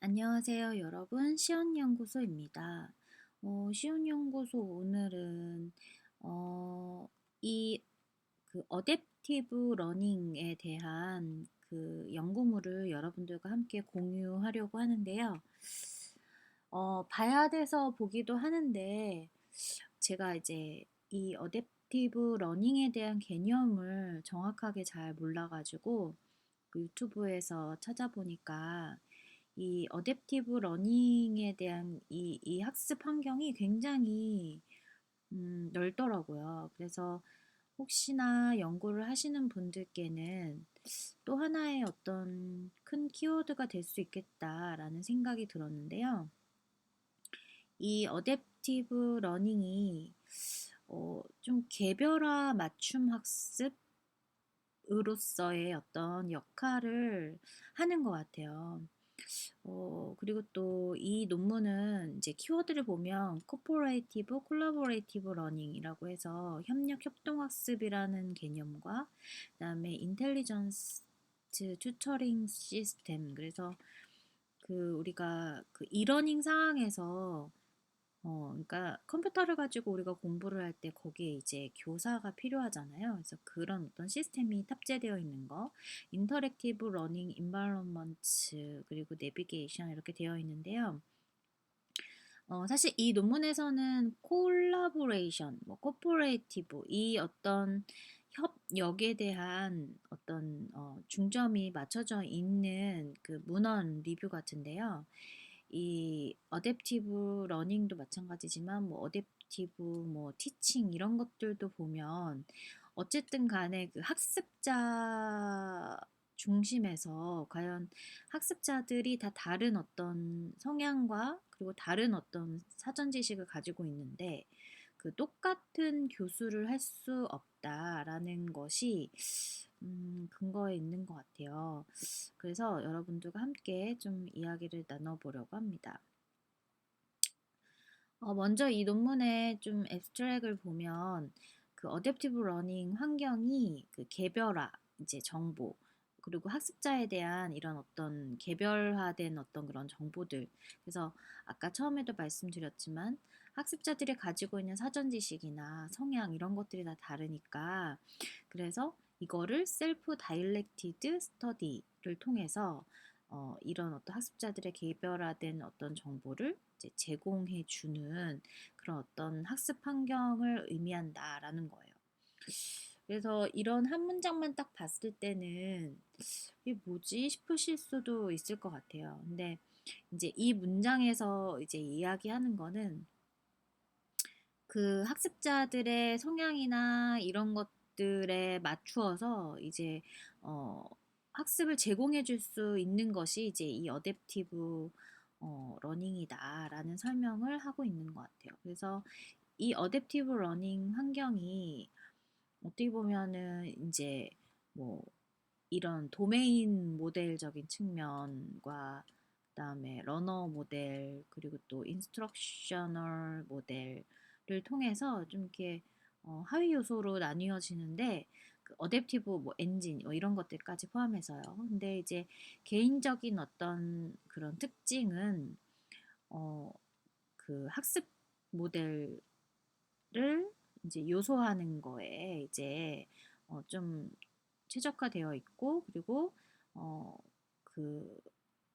안녕하세요, 여러분. 시온연구소입니다. 시온연구소 오늘은 어, 이 어댑티브 러닝에 대한 연구물을 여러분들과 함께 공유하려고 하는데요. 봐야 돼서 보기도 하는데 제가 이제 이 어댑티브 러닝에 대한 개념을 정확하게 잘 몰라가지고 그 유튜브에서 찾아보니까 이 어댑티브 러닝에 대한 이 학습 환경이 굉장히 넓더라고요. 그래서 혹시나 연구를 하시는 분들께는 또 하나의 어떤 큰 키워드가 될 수 있겠다라는 생각이 들었는데요. 이 어댑티브 러닝이 좀 개별화 맞춤 학습으로서의 어떤 역할을 하는 것 같아요. 그리고 또 이 논문은 이제 키워드를 보면 코퍼레이티브, 콜라보레이티브 러닝이라고 해서 협력 협동학습이라는 개념과 그다음에 인텔리전스 튜터링 시스템, 그래서 우리가 이러닝 상황에서 그러니까 컴퓨터를 가지고 우리가 공부를 할 때 거기에 이제 교사가 필요하잖아요. 그래서 그런 어떤 시스템이 탑재되어 있는 거, 인터랙티브 러닝 인바이런먼트, 그리고 내비게이션 이렇게 되어 있는데요. 사실 이 논문에서는 콜라보레이션, 뭐 코퍼레이티브 이 어떤 협력에 대한 어떤 중점이 맞춰져 있는 그 문헌 리뷰 같은데요. 이 어댑티브 러닝도 마찬가지지만 뭐 어댑티브 뭐 티칭 이런 것들도 보면 어쨌든 간에 그 학습자 중심에서 과연 학습자들이 다 다른 어떤 성향과 그리고 다른 어떤 사전 지식을 가지고 있는데 그 똑같은 교수를 할 수 없다라는 것이 근거에 있는 것 같아요. 그래서 여러분들과 함께 좀 이야기를 나눠보려고 합니다. 먼저 이 논문의 좀 앱스트랙을 보면 그 어댑티브 러닝 환경이 그 개별화, 이제 정보, 그리고 학습자에 대한 이런 어떤 개별화된 어떤 그런 정보들. 그래서 아까 처음에도 말씀드렸지만 학습자들이 가지고 있는 사전 지식이나 성향 이런 것들이 다 다르니까 그래서 이거를 셀프 다이렉티드 스터디를 통해서 이런 어떤 학습자들의 개별화된 어떤 정보를 이제 제공해 주는 그런 어떤 학습 환경을 의미한다라는 거예요. 그래서 이런 한 문장만 딱 봤을 때는 이게 뭐지 싶으실 수도 있을 것 같아요. 근데 이제 이 문장에서 이제 이야기하는 거는 그 학습자들의 성향이나 이런 것들에 맞추어서 이제 어, 학습을 제공해 줄 수 있는 것이 이제 이 어댑티브 러닝이다라는 설명을 하고 있는 것 같아요. 그래서 이 어댑티브 러닝 환경이 어떻게 보면은 이제 뭐 이런 도메인 모델적인 측면과 그다음에 러너 모델 그리고 또 인스트럭셔널 모델을 통해서 좀 이렇게 하위 요소로 나뉘어지는데 그 어댑티브 뭐 엔진 뭐 이런 것들까지 포함해서요. 근데 이제 개인적인 어떤 그런 특징은 어, 그 학습 모델을 이제 요소하는 거에 이제 좀 최적화되어 있고 그리고 어, 그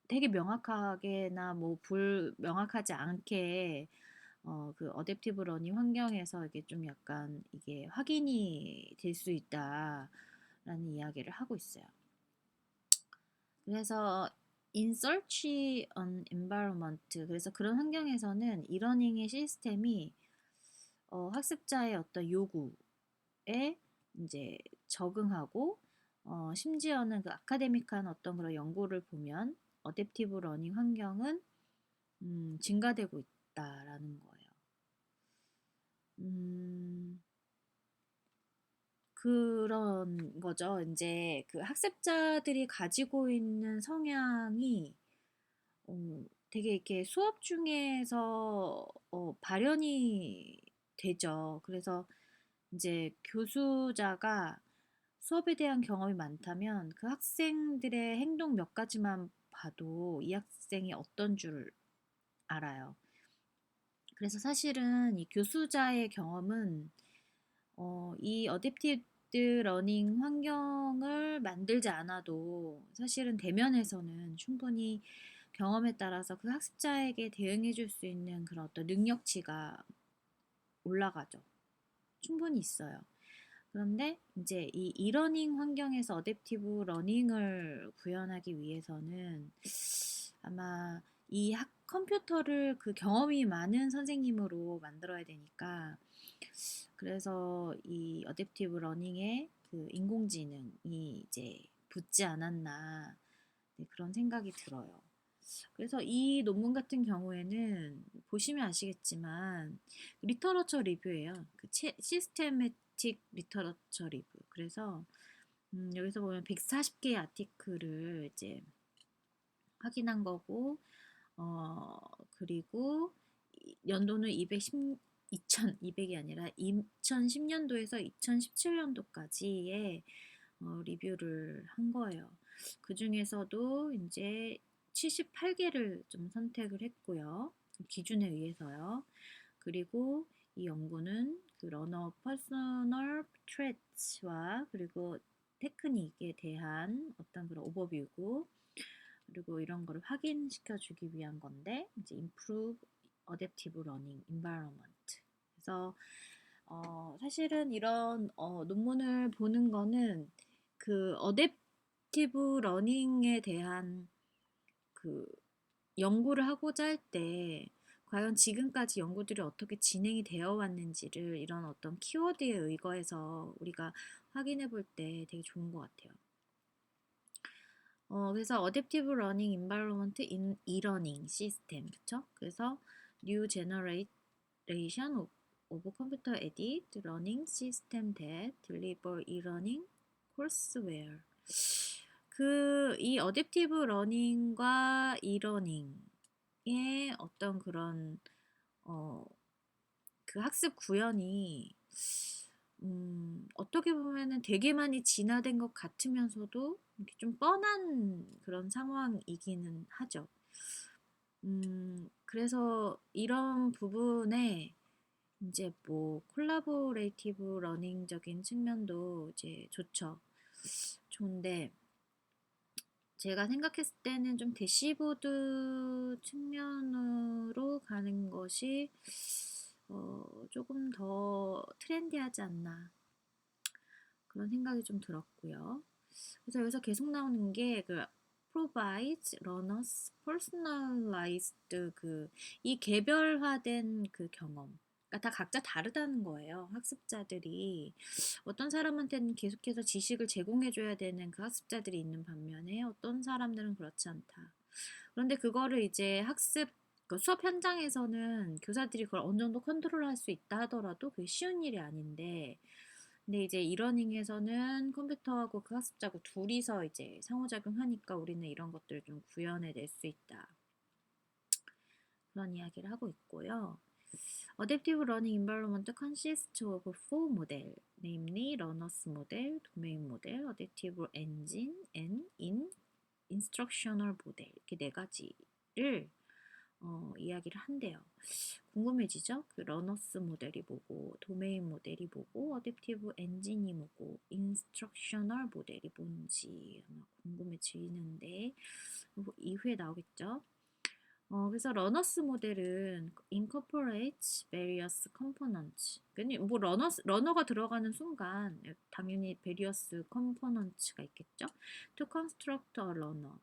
되게 명확하게나 뭐 불명확하지 않게 그 어댑티브 러닝 환경에서 이게 좀 약간 이게 확인이 될 수 있다라는 이야기를 하고 있어요. 그래서 in search an environment 그래서 그런 환경에서는 이러닝의 시스템이 학습자의 어떤 요구에 이제 적응하고 심지어는 그 아카데믹한 어떤 그런 연구를 보면 어댑티브 러닝 환경은 증가되고 있다라는 거예요. 음, 그런 거죠. 이제 그 학습자들이 가지고 있는 성향이 되게 이렇게 수업 중에서 발현이 되죠. 그래서 이제 교수자가 수업에 대한 경험이 많다면 그 학생들의 행동 몇 가지만 봐도 이 학생이 어떤 줄 알아요. 그래서 사실은 이 교수자의 경험은 이 어댑티브 러닝 환경을 만들지 않아도 사실은 대면에서는 충분히 경험에 따라서 그 학습자에게 대응해 줄 수 있는 그런 어떤 능력치가 올라가죠. 충분히 있어요. 그런데 이제 이 이러닝 환경에서 어댑티브 러닝을 구현하기 위해서는 아마 이 컴퓨터를 그 경험이 많은 선생님으로 만들어야 되니까 그래서 이 어댑티브 러닝에 그 인공지능이 이제 붙지 않았나 네, 그런 생각이 들어요. 그래서 이 논문 같은 경우에는 보시면 아시겠지만 리터러처 리뷰예요. 그 시스테매틱 리터러처 리뷰. 그래서 여기서 보면 140개의 아티클을 이제 확인한 거고 그리고 연도는 2200이 아니라 2010년도에서 2017년도까지의 리뷰를 한 거예요. 그 중에서도 이제 78개를 좀 선택을 했고요. 기준에 의해서요. 그리고 이 연구는 그 러너 퍼스널 트레츠와 그리고 테크닉에 대한 어떤 그런 오버뷰고 그리고 이런 거를 확인시켜 주기 위한 건데 이제 improve adaptive learning environment. 그래서 사실은 이런 논문을 보는 거는 그 어댑티브 러닝에 대한 그 연구를 하고자 할 때 과연 지금까지 연구들이 어떻게 진행이 되어 왔는지를 이런 어떤 키워드에 의거해서 우리가 확인해 볼 때 되게 좋은 것 같아요. 그래서 Adaptive Learning Environment in E-Learning System, 그쵸? 그래서 New Generation of Computer Aided Learning System that Deliver E-Learning Courseware. 이 어댑티브 러닝과 이러닝의 어떤 그런 그 학습 구현이 어떻게 보면은 되게 많이 진화된 것 같으면서도 이렇게 좀 뻔한 그런 상황이기는 하죠. 그래서 이런 부분에 이제 뭐 콜라보레이티브 러닝적인 측면도 이제 좋은데 제가 생각했을 때는 좀 대시보드 측면으로 가는 것이 조금 더 트렌디하지 않나 그런 생각이 좀 들었고요. 그래서 여기서 계속 나오는 게 그 provides learners personalized 이 개별화된 그 경험. 그러니까 다 각자 다르다는 거예요. 학습자들이 어떤 사람한테는 계속해서 지식을 제공해줘야 되는 그 학습자들이 있는 반면에 어떤 사람들은 그렇지 않다. 그런데 그거를 이제 그 수업 현장에서는 교사들이 그걸 어느 정도 컨트롤할 수 있다 하더라도 그게 쉬운 일이 아닌데 근데 이제 이러닝에서는 컴퓨터하고 그 학습자하고 둘이서 이제 상호작용하니까 우리는 이런 것들을 좀 구현해낼 수 있다. 그런 이야기를 하고 있고요. Adaptive Learning Environment consists of four models, namely Learner's Model, Domain Model, Adaptive Engine, and Instructional Model 이렇게 네 가지를 이야기를 한대요. 궁금해지죠? 그 러너스 모델이 뭐고, 도메인 모델이 뭐고, 어댑티브 엔진이 뭐고, 인스트럭셔널 모델이 뭔지 아마 궁금해지는데 이후에 나오겠죠? 그래서 러너스 모델은 incorporates various components. 그러니까 뭐 러너가 들어가는 순간 당연히 various components가 있겠죠? To construct a learner,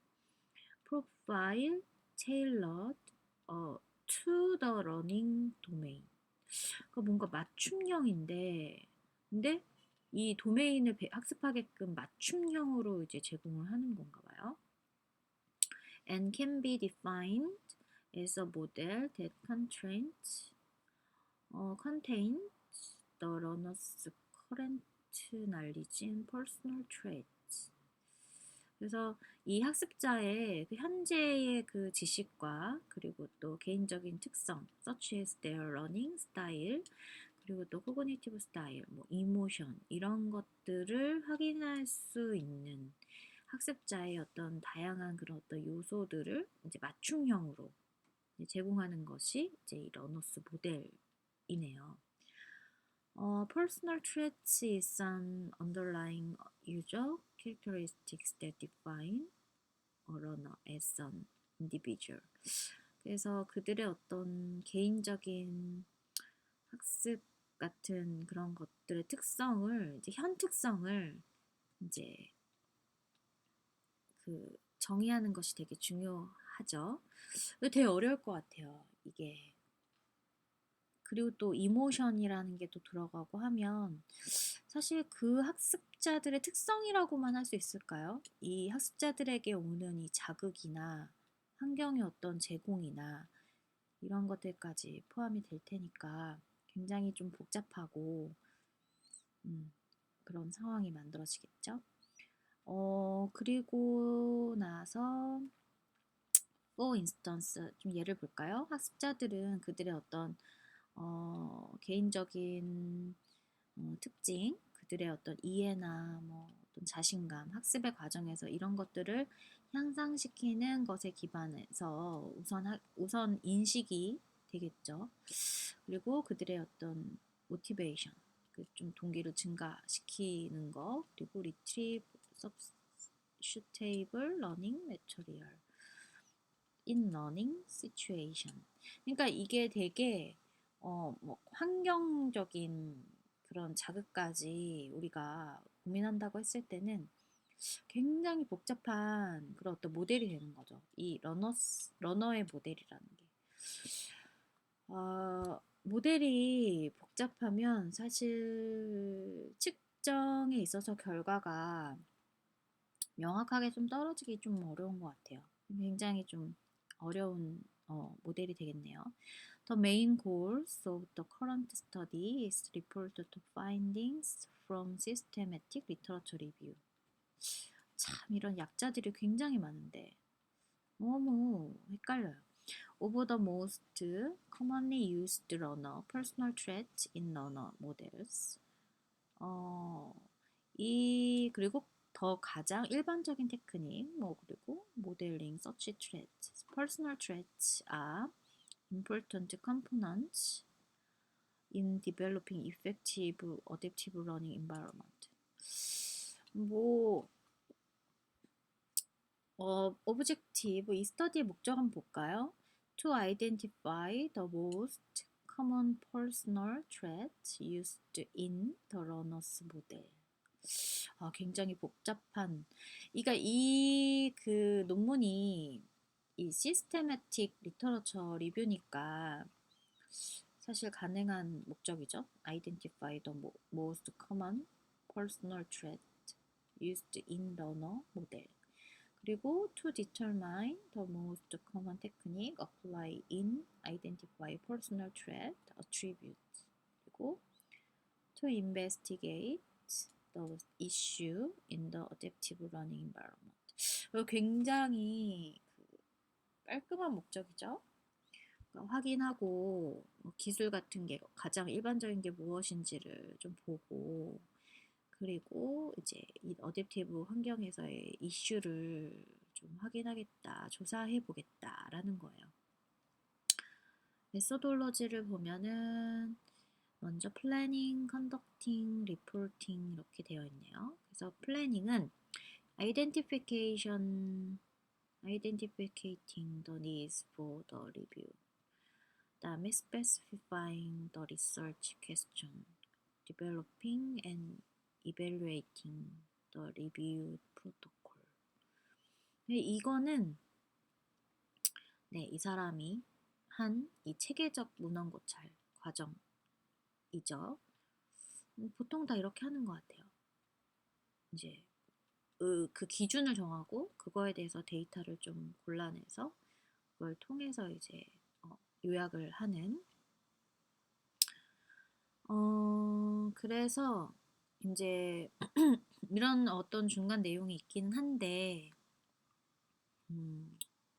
profile tailored to the learning domain. 그 뭔가 맞춤형인데, 근데 이 도메인을 학습하게끔 맞춤형으로 이제 제공을 하는 건가 봐요. And can be defined as a model that contains the learner's current knowledge and personal traits. 그래서 이 학습자의 그 현재의 그 지식과 그리고 또 개인적인 특성, such as their learning style, 그리고 또 cognitive style, 뭐 emotion 이런 것들을 확인할 수 있는 학습자의 어떤 다양한 그런 어떤 요소들을 이제 맞춤형으로 제공하는 것이 이제 이 러너스 모델이네요. Personal traits is an underlying user characteristics that define a learner as an individual. 그래서 그들의 어떤 개인적인 학습 같은 그런 것들의 특성을 이제 현 특성을 이제 그 정의하는 것이 되게 중요하죠. 되게 어려울 것 같아요. 이게. 그리고 또 이모션이라는 게 또 들어가고 하면 사실 그 학습자들의 특성이라고만 할 수 있을까요? 이 학습자들에게 오는 이 자극이나 환경의 어떤 제공이나 이런 것들까지 포함이 될 테니까 굉장히 좀 복잡하고 그런 상황이 만들어지겠죠. 그리고 나서 for instance 좀 예를 볼까요? 학습자들은 그들의 어떤 개인적인 특징, 그들의 어떤 이해나 뭐 어떤 자신감, 학습의 과정에서 이런 것들을 향상시키는 것에 기반해서 우선 인식이 되겠죠. 그리고 그들의 어떤 모티베이션, 그 좀 동기를 증가시키는 거, 그리고 retrieve substitutable learning material in learning situation. 그러니까 이게 되게 뭐 환경적인 그런 자극까지 우리가 고민한다고 했을 때는 굉장히 복잡한 그런 어떤 모델이 되는 거죠. 이 러너의 모델이라는 게. 모델이 복잡하면 사실 측정에 있어서 결과가 명확하게 좀 떨어지기 좀 어려운 것 같아요. 굉장히 좀 어려운 모델이 되겠네요. The main goals of the current study is report to findings from systematic literature review. 참 이런 약자들이 굉장히 많은데 너무 헷갈려요. Over the most commonly used learner personal traits in learner models. 그리고 더 가장 일반적인 테크닉, 그리고 모델링, 서치 traits, personal traits are important components in developing effective adaptive learning environment. objective, 이 스터디의 목적 한번 볼까요? To identify the most common personal traits used in the learner's model. 굉장히 복잡한. 그러니까 그 논문이 이 시스테매틱 리터러처 리뷰니까 사실 가능한 목적이죠. Identify the most common personal trait used in learner model. 그리고 to determine the most common technique apply in identify personal trait attributes. 그리고 to investigate the issue in the adaptive learning environment. 굉장히 깔끔한 목적이죠. 그러니까 확인하고 기술 같은 게 가장 일반적인 게 무엇인지를 좀 보고 그리고 이제 이 어댑티브 환경에서의 이슈를 좀 확인하겠다, 조사해 보겠다라는 거예요. 메소돌로지를 보면은 먼저 플래닝, 컨덕팅, 리포팅 이렇게 되어 있네요. 그래서 플래닝은 identificating the needs for the review. 그다음에 specifying the research question, developing and evaluating the review protocol. 이거는 이 사람이 한 이 체계적 문헌 고찰 과정이죠. 보통 다 이렇게 하는 것 같아요. 이제 그 기준을 정하고 그거에 대해서 데이터를 좀 골라내서 그걸 통해서 이제 요약을 하는. 그래서 이제 이런 어떤 중간 내용이 있기는 한데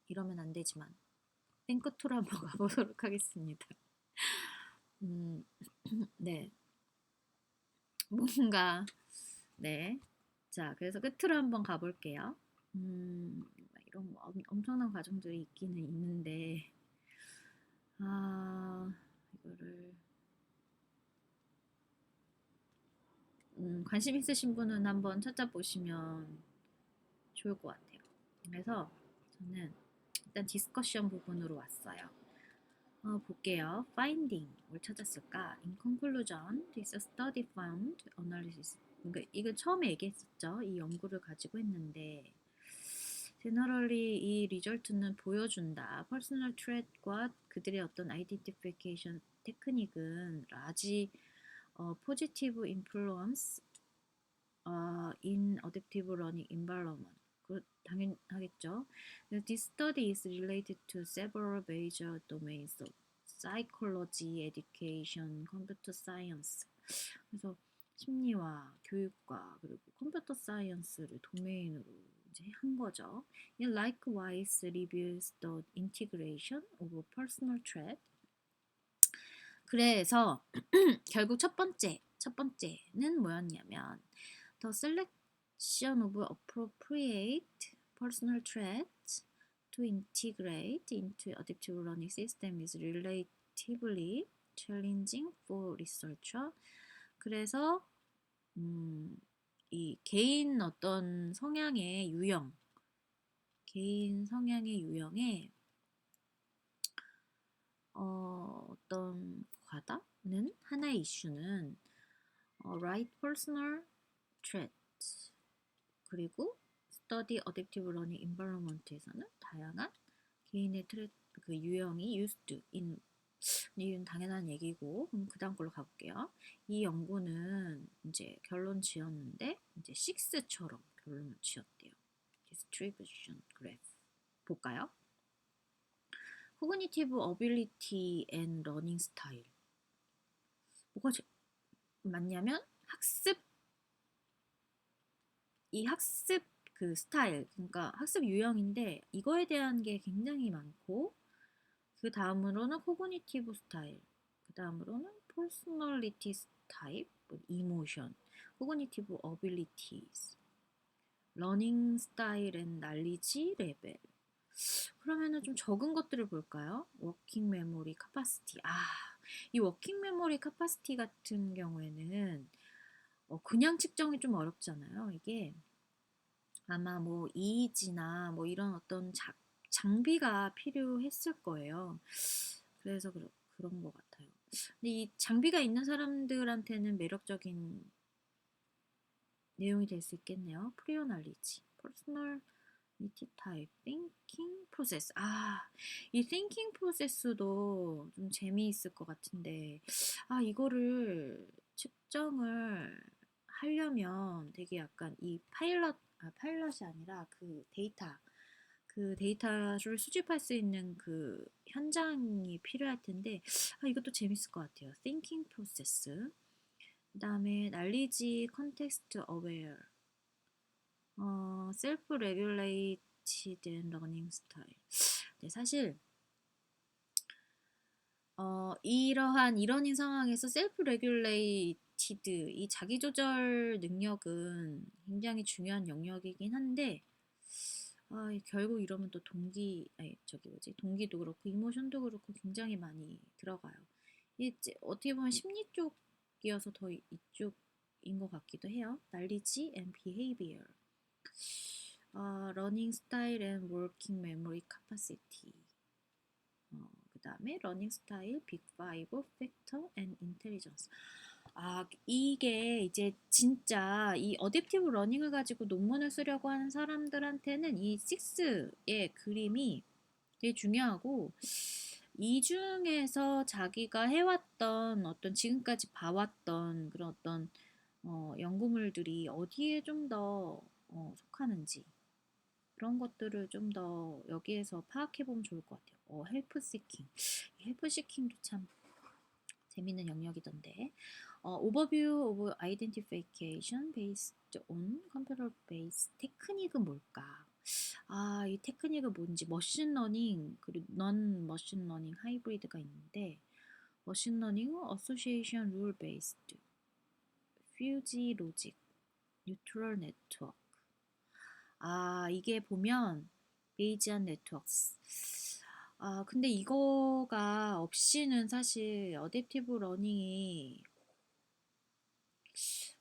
이러면 안 되지만 땡끝으로 한번 가보도록 하겠습니다. 네. 뭔가 자, 그래서 끝으로 한번 가볼게요. 이런 엄청난 과정들이 있기는 있는데, 이거를 관심 있으신 분은 한번 찾아보시면 좋을 것 같아요. 그래서 저는 일단 디스커션 부분으로 왔어요. 볼게요. Finding 뭘 찾았을까? In conclusion, this study found analysis. 그러니까 이거 처음에 얘기했었죠. 이 연구를 가지고 했는데 generally 이 리절트는 보여준다. 퍼스널 트레트과 그들의 어떤 아이덴티피케이션 테크닉은 라지 포지티브 인플루언스 in adaptive learning environment. 그 당연하겠죠. This study is related to several major domains of psychology, education, computer science. 그래서 심리와 교육과 그리고 컴퓨터 사이언스를 도메인으로 이제 한 거죠. It likewise reveals the integration of personal trait. 그래서 결국 첫 번째는 뭐였냐면 The selection of appropriate personal traits to integrate into adaptive learning system is relatively challenging for researcher. 그래서 이 개인 어떤 성향의 유형, 개인 성향의 유형에 어떤 과다는 하나의 이슈는 right personal trait 그리고 study adaptive learning environment에서는 다양한 개인의 그 유형이 used in 이건 당연한 얘기고 그 다음 걸로 가볼게요. 이 연구는 이제 결론 지었는데 이제 6처럼 결론을 지었대요. distribution graph 볼까요? cognitive ability and learning style 뭐가 맞냐면 이 학습 그 스타일 그러니까 학습 유형인데 이거에 대한 게 굉장히 많고 그 다음으로는 코그니티브 스타일, 그 다음으로는 퍼스널리티 타입, 이모션, 코그니티브 어빌리티즈, 러닝 스타일 앤 날리지 레벨. 그러면은 좀 적은 것들을 볼까요? 워킹 메모리 카파시티. 이 워킹 메모리 카파시티 같은 경우에는 그냥 측정이 좀 어렵잖아요. 이게 아마 뭐 EEG나 뭐 이런 어떤 장비가 필요했을 거예요. 그래서 그런 것 같아요. 근데 이 장비가 있는 사람들한테는 매력적인 내용이 될 수 있겠네요. 프리어널리지, 퍼스널리티 타입, 띵킹 프로세스. 이 띵킹 프로세스도 좀 재미있을 것 같은데, 이거를 측정을 하려면 되게 약간 이 파일럿이 아니라 그 데이터를 수집할 수 있는 그 현장이 필요할 텐데, 이것도 재밌을 것 같아요. Thinking process. 그 다음에 knowledge, context aware, self-regulated learning style. 네, 사실 이러한 이러닝 상황에서 self-regulated 이 자기조절 능력은 굉장히 중요한 영역이긴 한데 결국 이러면 또 동기도 그렇고 이모션도 그렇고 굉장히 많이 들어가요. 이게 어떻게 보면 심리 쪽이어서 더 이쪽인 것 같기도 해요. knowledge and behavior, learning style and working memory capacity. 그 다음에 learning style, big five, factor and intelligence. 이게 이제 진짜 이 어댑티브 러닝을 가지고 논문을 쓰려고 하는 사람들한테는 이 6의 그림이 되게 중요하고 이 중에서 자기가 해왔던 어떤 지금까지 봐왔던 그런 어떤 연구물들이 어디에 좀 더 속하는지 그런 것들을 좀 더 여기에서 파악해보면 좋을 것 같아요. 헬프 시킹. 헬프 시킹도 참 재밌는 영역이던데. Overview of Identification Based on Computer Based 테크닉은 뭘까? 이 테크닉은 뭔지 머신러닝 그리고 넌 머신러닝 하이브리드가 있는데 머신러닝은 Association Rule Based, Fuzzy Logic, Neural Network. 이게 보면 베이지안 네트워크스. 근데 이거가 없이는 사실 어댑티브 러닝이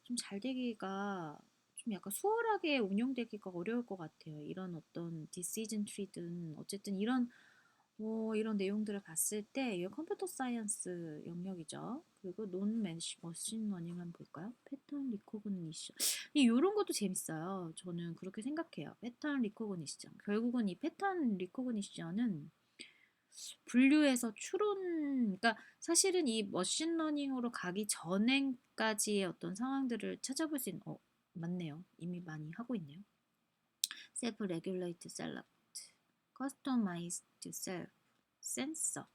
좀 잘 되기가 좀 약간 수월하게 운영되기가 어려울 것 같아요. 이런 어떤 디시전 트리든 어쨌든 이런 내용들을 봤을 때 이게 컴퓨터 사이언스 영역이죠. 그리고 논 머신 러닝 한번 볼까요? 패턴 리코그니션. 이런 것도 재밌어요. 저는 그렇게 생각해요. 패턴 리코그니션. 결국은 이 패턴 리코그니션은 분류해서 추론, 그러니까 사실은 이 머신러닝으로 가기 전에까지의 어떤 상황들을 찾아볼 수 있는, 맞네요. 이미 많이 하고 있네요. Self regulate select, customized self, sensor.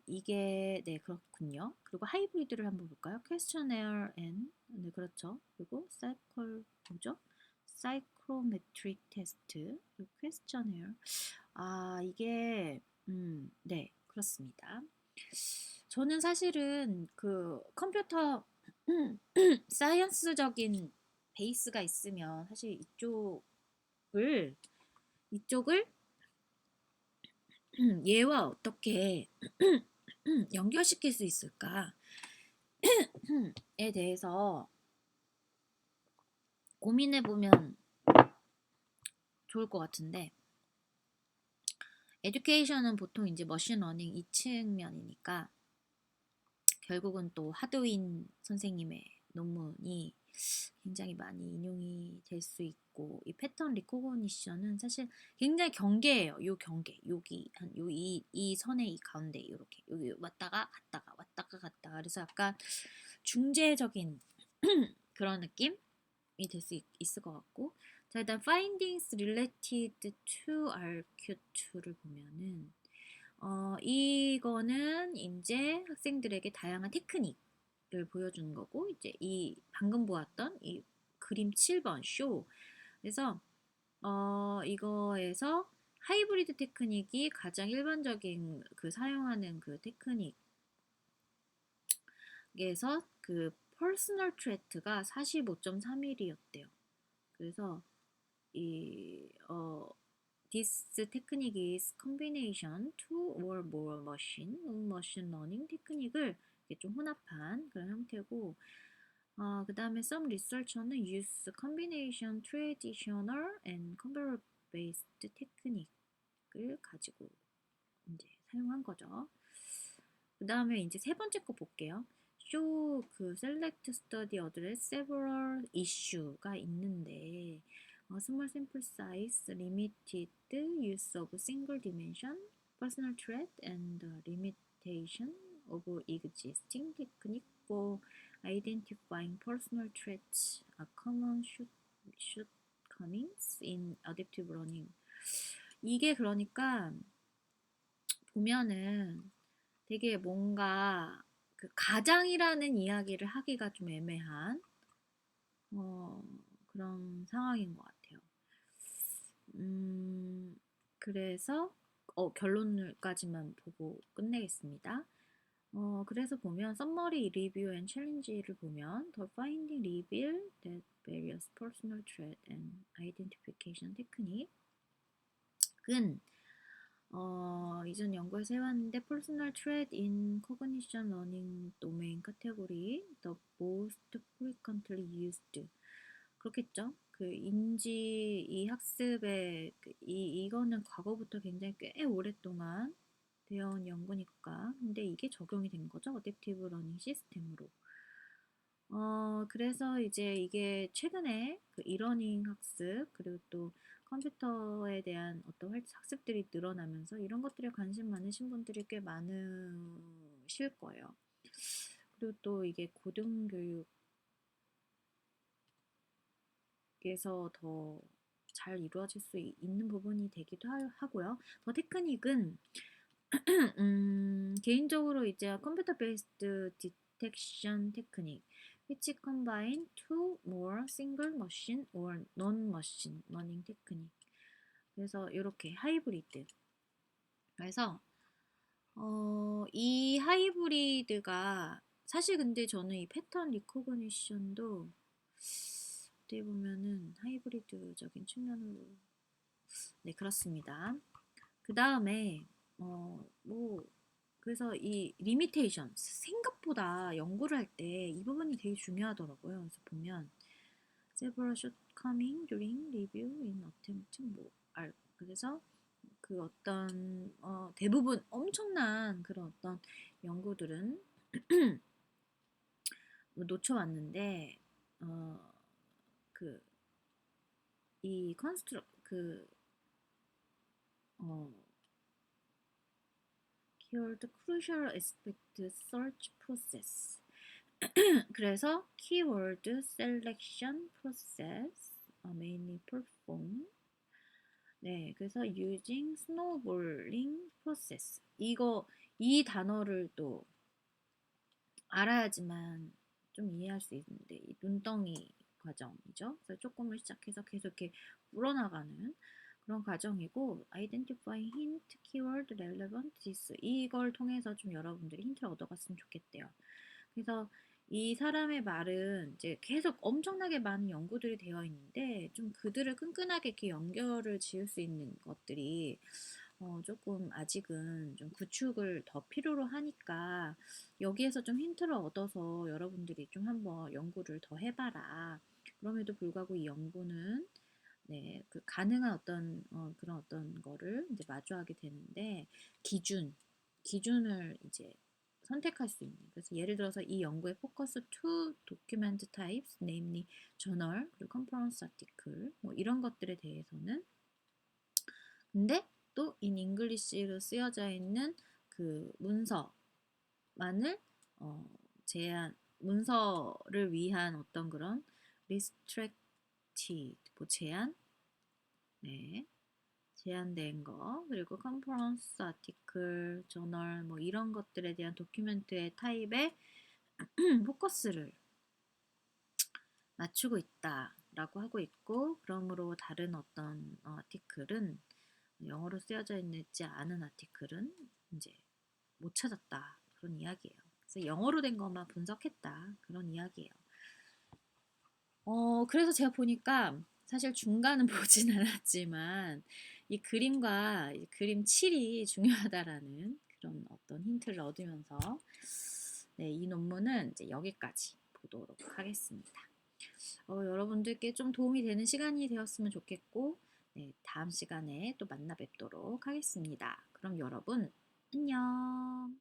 이게, 네, 그렇군요. 그리고 하이브리드를 한번 볼까요? questionnaire and, 네, 그렇죠. 그리고 뭐죠? 사이클로메트릭 테스트, 그리고 questionnaire. 이게, 네, 그렇습니다. 저는 사실은 그 컴퓨터 사이언스적인 베이스가 있으면 사실 이쪽을 얘와 어떻게 연결시킬 수 있을까에 대해서 고민해 보면 좋을 것 같은데, 에듀케이션은 보통 이제 머신러닝 2측면이니까 결국은 또 하드윈 선생님의 논문이 굉장히 많이 인용이 될 수 있고, 이 패턴 리코그니션은 사실 굉장히 경계예요. 요 경계, 여기 이 선의 이 가운데 이렇게 여기 왔다가 갔다가 그래서 약간 중재적인 그런 느낌이 될 수 있을 것 같고, 자, 일단 findings related to RQ2를 보면은 이거는 이제 학생들에게 다양한 테크닉을 보여주는 거고, 이제 이 방금 보았던 이 그림 7번 쇼. 그래서 이거에서 하이브리드 테크닉이 가장 일반적인 그 사용하는 그 테크닉에서 그 퍼스널 트레트가 45.3mm였대요. 그래서 This technique is combination two or more machine learning 테크닉을 좀 혼합한 그런 형태고, 그 다음에 some researcher는 use combination traditional and computer based 테크닉을 가지고 이제 사용한 거죠. 그 다음에 이제 세 번째 거 볼게요. show 그 select study address several issue가 있는데, small sample size, limited use of single dimension, personal trait, and limitation of existing technique for identifying personal traits are common shortcomings in adaptive learning. 이게 그러니까 보면은 되게 뭔가 그 가장이라는 이야기를 하기가 좀 애매한 그런 상황인 것 같아요. 그래서 결론까지만 보고 끝내겠습니다. 그래서 보면 summary review and challenge를 보면 the finding reveal that various personal trait and identification technique은 이전 연구에서 해왔는데 personal trait in cognition learning domain category the most frequently used 그렇겠죠. 그 이 학습의 이거는 과거부터 굉장히 꽤 오랫동안 되어 온 연구니까. 근데 이게 적용이 된 거죠. 어댑티브 러닝 시스템으로. 그래서 이제 이게 최근에 그 이러닝 학습 그리고 또 컴퓨터에 대한 어떤 학습들이 늘어나면서 이런 것들에 관심 많으신 분들이 꽤 많으실 거예요. 그리고 또 이게 고등교육에서 더 잘 이루어질 수 있는 부분이 되기도 하고요. 더 테크닉은 개인적으로 이제 컴퓨터 베이스드 디텍션 테크닉 which combine two more single machine or non-machine learning technique. 그래서 이렇게 하이브리드. 그래서 이 하이브리드가 사실 근데 저는 이 패턴 리코그니션도 어떻게 보면은 하이브리드적인 측면으로 네 그렇습니다. 그 다음에 뭐 그래서 이 리미테이션 생각보다 연구를 할 때 이 부분이 되게 중요하더라고요. 그래서 보면 several shortcoming during review in attempt 그래서 그 어떤 대부분 엄청난 그런 어떤 연구들은 놓쳐왔는데 그 이 컨스트럭 어, keyword crucial aspect search process 그래서 keyword selection process mainly perform 네 그래서 using snowballing process 이 단어를 또 알아야지만 좀 이해할 수 있는데 이 눈덩이 과정이죠. 그래서 조금을 시작해서 계속 이렇게 불어나가는 그런 과정이고 identifying hint, keyword, relevant, this 이걸 통해서 좀 여러분들이 힌트를 얻어갔으면 좋겠대요. 그래서 이 사람의 말은 이제 계속 엄청나게 많은 연구들이 되어 있는데 좀 그들을 끈끈하게 이렇게 연결을 지을 수 있는 것들이 조금 아직은 좀 구축을 더 필요로 하니까 여기에서 좀 힌트를 얻어서 여러분들이 좀 한번 연구를 더 해봐라. 그럼에도 불구하고 이 연구는 네, 그 가능한 어떤 그런 어떤 거를 이제 마주하게 되는데 기준을 이제 선택할 수 있는. 그래서 예를 들어서 이 연구의 포커스 to document types, namely journal 그리고 conference article 뭐 이런 것들에 대해서는 근데 또 in English로 쓰여져 있는 그 문서만을 문서를 위한 어떤 그런 restricted 뭐 네, 제한된 거 그리고 컨퍼런스 아티클 저널 뭐 이런 것들에 대한 도큐멘트의 타입에 포커스를 맞추고 있다라고 하고 있고 그러므로 다른 어떤 아티클은 영어로 쓰여져 있지 않은 아티클은 이제 못 찾았다 그런 이야기예요. 그래서 영어로 된 것만 분석했다 그런 이야기예요. 그래서 제가 보니까 사실 중간은 보진 않았지만 이 그림과 이 그림 칠이 중요하다라는 그런 어떤 힌트를 얻으면서 네, 이 논문은 이제 여기까지 보도록 하겠습니다. 여러분들께 좀 도움이 되는 시간이 되었으면 좋겠고 네, 다음 시간에 또 만나 뵙도록 하겠습니다. 그럼 여러분 안녕.